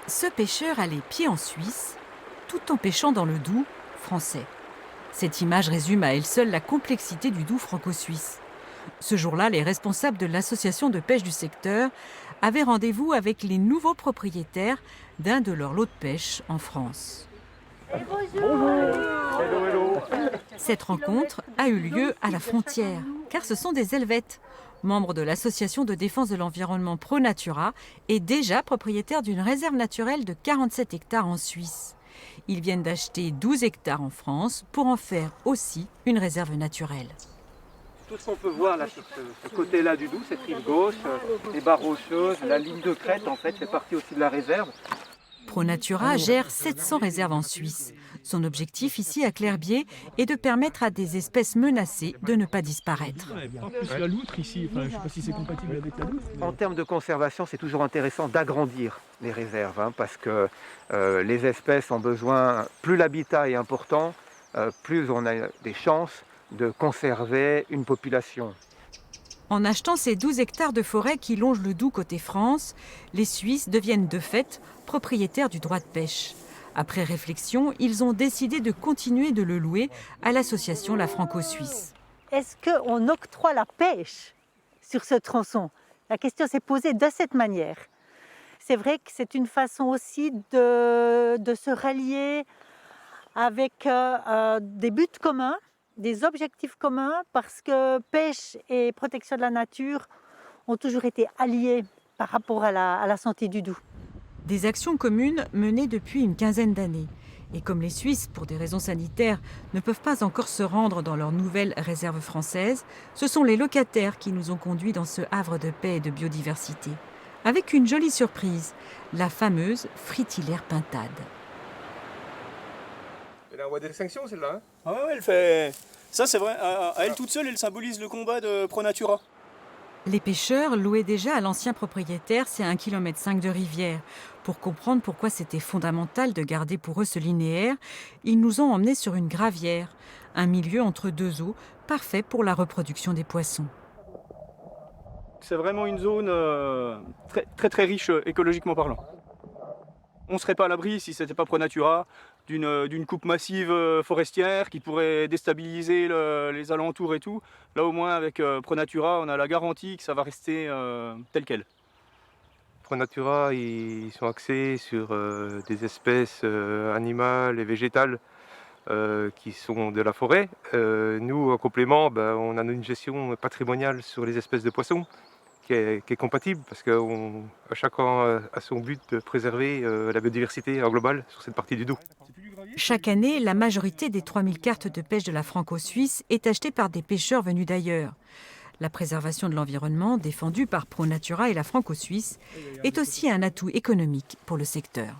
Ce pêcheur a les pieds en Suisse, tout en pêchant dans le Doubs français. Cette image résume à elle seule la complexité du Doubs franco-suisse. Ce jour-là, les responsables de l'association de pêche du secteur avaient rendez-vous avec les nouveaux propriétaires d'un de leurs lots de pêche en France. Cette rencontre a eu lieu à la frontière, car ce sont des Helvètes, membres de l'association de défense de l'environnement ProNatura et déjà propriétaires d'une réserve naturelle de 47 hectares en Suisse. Ils viennent d'acheter 12 hectares en France pour en faire aussi une réserve naturelle. Tout ce qu'on peut voir là sur ce côté-là du Doubs, cette rive gauche, les barres rocheuses, la ligne de crête en fait, fait partie aussi de la réserve. ProNatura gère 700 réserves en Suisse. Son objectif ici à Clairbier est de permettre à des espèces menacées de ne pas disparaître. La loutre ici, je ne sais pas si c'est compatible avec la loutre. En termes de conservation, c'est toujours intéressant d'agrandir les réserves parce que les espèces ont besoin, plus l'habitat est important, plus on a des chances de conserver une population. En achetant ces 12 hectares de forêt qui longent le Doubs côté France, les Suisses deviennent de fait propriétaires du droit de pêche. Après réflexion, ils ont décidé de continuer de le louer à l'association La Franco-Suisse. Est-ce qu'on octroie la pêche sur ce tronçon? La question s'est posée de cette manière. C'est vrai que c'est une façon aussi de se rallier avec des buts communs, des objectifs communs, parce que pêche et protection de la nature ont toujours été alliés par rapport à la santé du Doubs. Des actions communes menées depuis une quinzaine d'années. Et comme les Suisses, pour des raisons sanitaires, ne peuvent pas encore se rendre dans leur nouvelle réserve française, ce sont les locataires qui nous ont conduits dans ce havre de paix et de biodiversité. Avec une jolie surprise, la fameuse Fritillaire Pintade. Elle est en voie d'extinction celle-là. Ah ouais, elle fait. Ça, c'est vrai. À elle toute seule, elle symbolise le combat de ProNatura. Les pêcheurs louaient déjà à l'ancien propriétaire ces 1,5 km de rivière. Pour comprendre pourquoi c'était fondamental de garder pour eux ce linéaire, ils nous ont emmenés sur une gravière, un milieu entre deux eaux, parfait pour la reproduction des poissons. C'est vraiment une zone très riche écologiquement parlant. On ne serait pas à l'abri si ce n'était pas ProNatura d'une coupe massive forestière qui pourrait déstabiliser les alentours et tout. Là au moins avec ProNatura, on a la garantie que ça va rester tel quel. ProNatura, ils sont axés sur des espèces animales et végétales qui sont de la forêt. Nous, en complément, on a une gestion patrimoniale sur les espèces de poissons qui est compatible parce que chacun a son but de préserver la biodiversité en global sur cette partie du Doubs. Chaque année, la majorité des 3000 cartes de pêche de la Franco-Suisse est achetée par des pêcheurs venus d'ailleurs. La préservation de l'environnement, défendue par ProNatura et la Franco-Suisse, est aussi un atout économique pour le secteur.